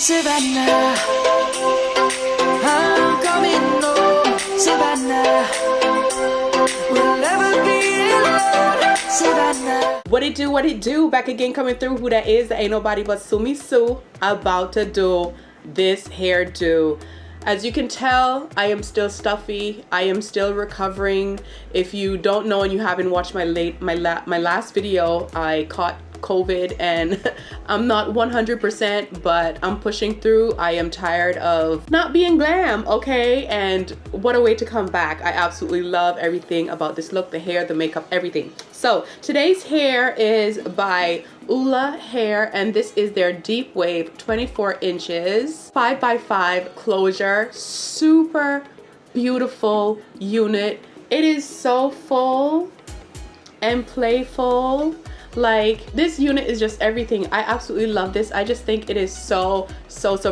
Savannah, I'm coming home, Savannah, we'll never be alone, Savannah. What it do, what it do? Back again, coming through. Who that is? Ain't nobody but Sumi Sue, about to do this hairdo. As you can tell, I am still stuffy. I am still recovering. If you don't know and you haven't watched my last video, I caught COVID and I'm not 100%, but I'm pushing through. I am tired of not being glam, okay? And what a way to come back. I absolutely love everything about this look, the hair, the makeup, everything. So today's hair is by ULAHAIR, and this is their deep wave 24 inches 5x5 closure. Super beautiful unit. It is so full and playful. Like, this unit is just everything. I absolutely love this. I just think it is so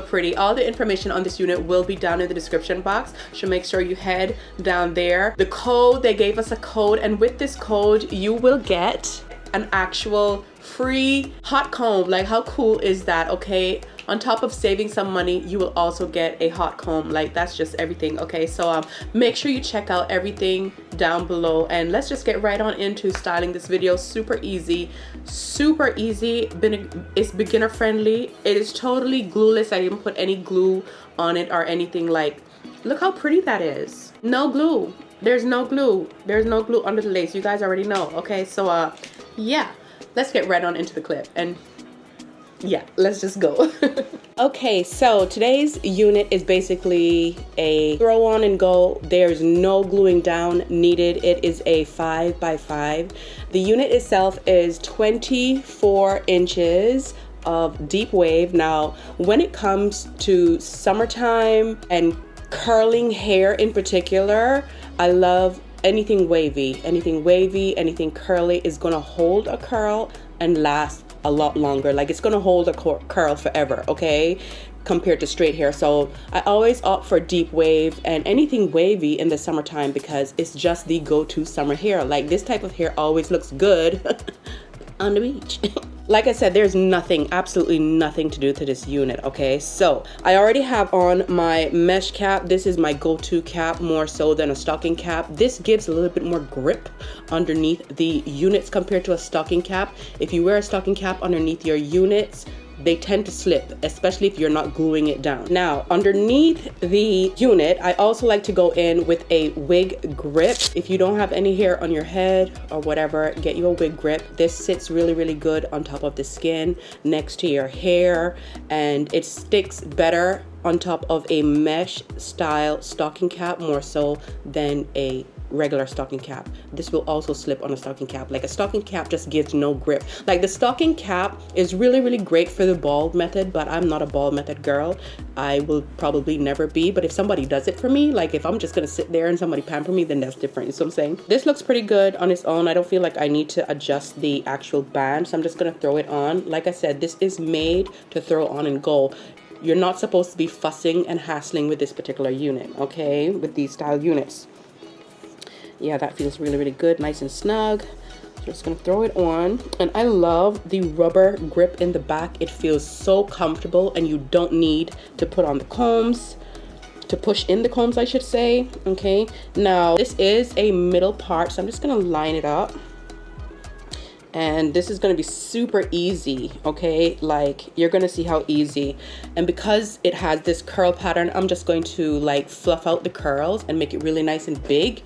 pretty. All the information on this unit will be down in the description box, so make sure you head down there. The code, they gave us a code, and with this code you will get an actual free hot comb. Like, how cool is that? Okay, on top of saving some money, you will also get a hot comb. Like, that's just everything. Okay, so make sure you check out everything down below, and let's just get right on into styling this video. Super easy. It's beginner friendly. It is totally glueless. I didn't put any glue on it or anything. Like, look how pretty that is. No glue. There's no glue. There's no glue under the lace. You guys already know. Okay, so yeah, let's get right on into the clip, and yeah, let's just go. Okay, so today's unit is basically a throw on and go. There's no gluing down needed. It is a 5x5. The unit itself is 24 inches of deep wave. Now, when it comes to summertime and curling hair in particular, I love anything wavy. Anything curly is gonna hold a curl and last a lot longer. Like, it's gonna hold a curl forever, okay, compared to straight hair. So I always opt for deep wave and anything wavy in the summertime because it's just the go-to summer hair. Like, this type of hair always looks good on the beach. Like I said, there's nothing, absolutely nothing to do to this unit, okay? So I already have on my mesh cap. This is my go-to cap, more so than a stocking cap. This gives a little bit more grip underneath the units compared to a stocking cap. If you wear a stocking cap underneath your units, they tend to slip, especially if you're not gluing it down. Now, underneath the unit, I also like to go in with a wig grip. If you don't have any hair on your head or whatever, get you a wig grip. This sits really good on top of the skin next to your hair, and it sticks better on top of a mesh style stocking cap more so than a regular stocking cap. This will also slip on a stocking cap. Like, a stocking cap just gives no grip. Like, the stocking cap is really great for the bald method, but I'm not a bald method girl. I will probably never be, but if somebody does it for me, like if I'm just gonna sit there and somebody pamper me, then that's different. You see what I'm saying? This looks pretty good on its own. I don't feel like I need to adjust the actual band, so I'm just gonna throw it on. Like I said, this is made to throw on and go. You're not supposed to be fussing and hassling with this particular unit, okay? With these style units. Yeah, that feels really good, nice and snug. Just gonna throw it on, and I love the rubber grip in the back. It feels so comfortable, and you don't need to put on the combs, to push in the combs, I should say. Okay, now this is a middle part, so I'm just gonna line it up, and this is gonna be super easy. Okay, like, you're gonna see how easy. And because it has this curl pattern, I'm just going to like fluff out the curls and make it really nice and big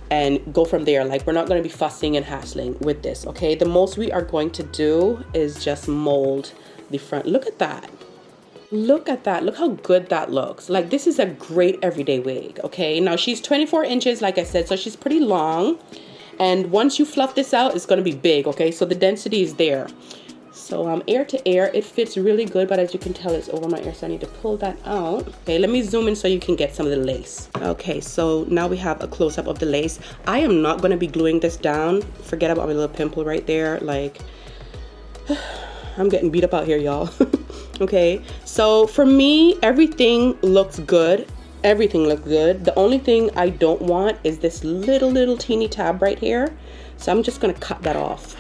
and go from there. Like, we're not going to be fussing and hassling with this, okay? The most we are going to do is just mold the front. Look at that. Look at that. Look how good that looks. Like, this is a great everyday wig, okay? Now, she's 24 inches, like I said, so she's pretty long. And once you fluff this out, it's going to be big, okay? So the density is there. So ear to ear, it fits really good, but as you can tell, it's over my ear, so I need to pull that out. Okay, let me zoom in so you can get some of the lace. Okay, so now we have a close-up of the lace. I am not going to be gluing this down. Forget about my little pimple right there. Like, I'm getting beat up out here, y'all. Okay, so for me, everything looks good. Everything looks good. The only thing I don't want is this little teeny tab right here. So I'm just going to cut that off.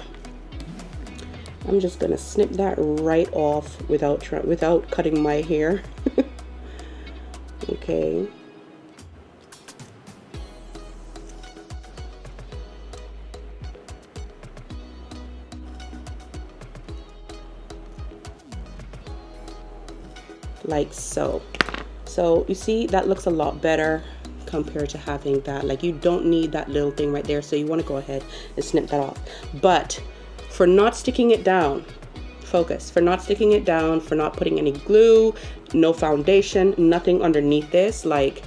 I'm just gonna snip that right off without cutting my hair. Okay. Like so. So you see, that looks a lot better compared to having that. Like, you don't need that little thing right there, so you want to go ahead and snip that off. But for not sticking it down, focus, for not sticking it down, for not putting any glue, no foundation, nothing underneath this, like,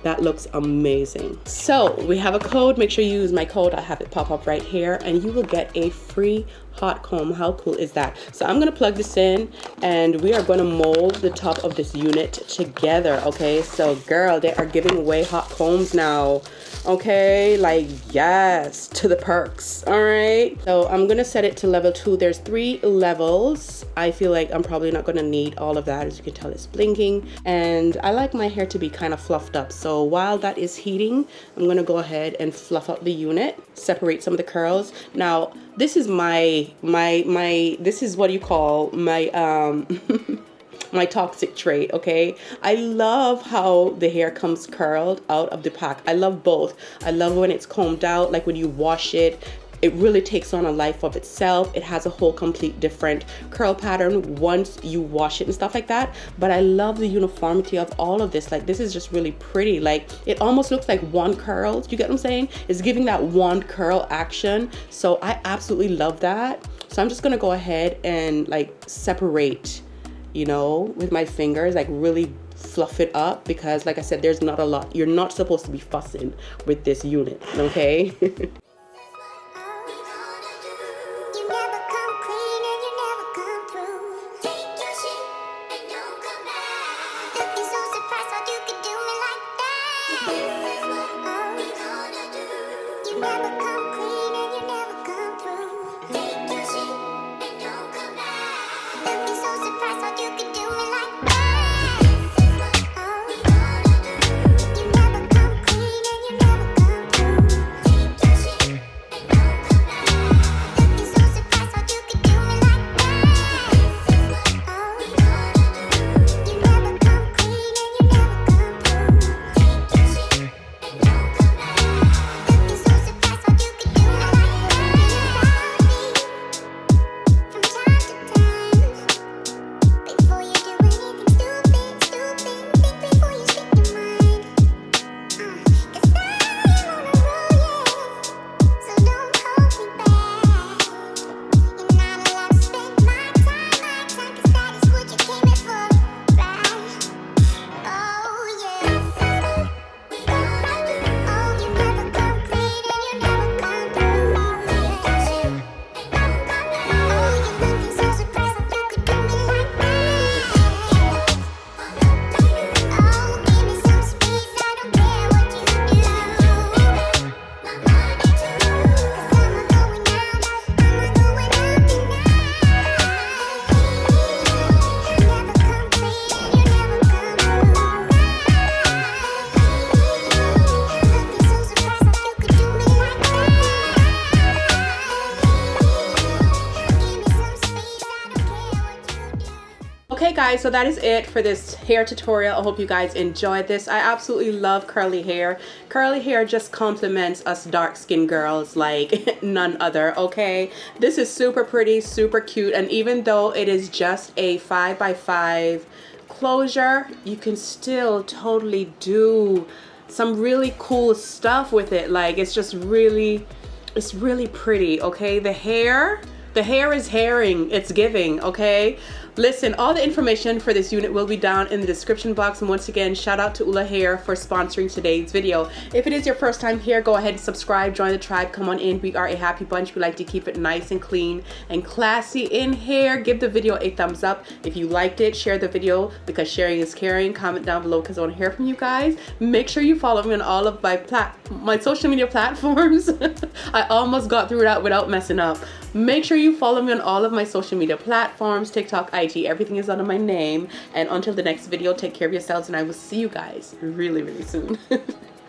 that looks amazing. So we have a code. Make sure you use my code. I have it pop up right here, and you will get a free hot comb. How cool is that? So I'm gonna plug this in, and we are gonna mold the top of this unit together. Okay, so girl, they are giving away hot combs now. Okay, like, yes, to the perks. All right, so I'm gonna set it to level 2. There's 3 levels. I feel like I'm probably not gonna need all of that. As you can tell, it's blinking, and I like my hair to be kind of fluffed up. So while that is heating, I'm gonna go ahead and fluff up the unit, separate some of the curls. Now, this is this is what you call my my toxic trait. Okay, I love how the hair comes curled out of the pack. I love both. I love when it's combed out, like when you wash it, it really takes on a life of itself. It has a whole complete different curl pattern once you wash it and stuff like that. But I love the uniformity of all of this. Like, this is just really pretty. Like, it almost looks like one curl. You get what I'm saying? It's giving that one curl action. So I absolutely love that. So I'm just gonna go ahead and like separate, you know, with my fingers, like really fluff it up, because like I said, there's not a lot. You're not supposed to be fussing with this unit, okay? Okay guys, so that is it for this hair tutorial. I hope you guys enjoyed this. I absolutely love curly hair. Curly hair just compliments us dark skinned girls like none other, okay? This is super pretty, super cute, and even though it is just a 5x5 closure, you can still totally do some really cool stuff with it. Like, it's just really, it's really pretty, okay? The hair is hairing, it's giving, okay? Listen, all the information for this unit will be down in the description box, and once again, shout out to ULAHAIR for sponsoring today's video. If it is your first time here, go ahead and subscribe, join the tribe, come on in. We are a happy bunch. We like to keep it nice and clean and classy in here. Give the video a thumbs up if you liked it. Share the video because sharing is caring. Comment down below because I want to hear from you guys. Make sure you follow me on all of my social media platforms. I almost got through that without messing up. Make sure you follow me on all of my social media platforms, TikTok, IG, everything is under my name. And until the next video, take care of yourselves, and I will see you guys really, really soon.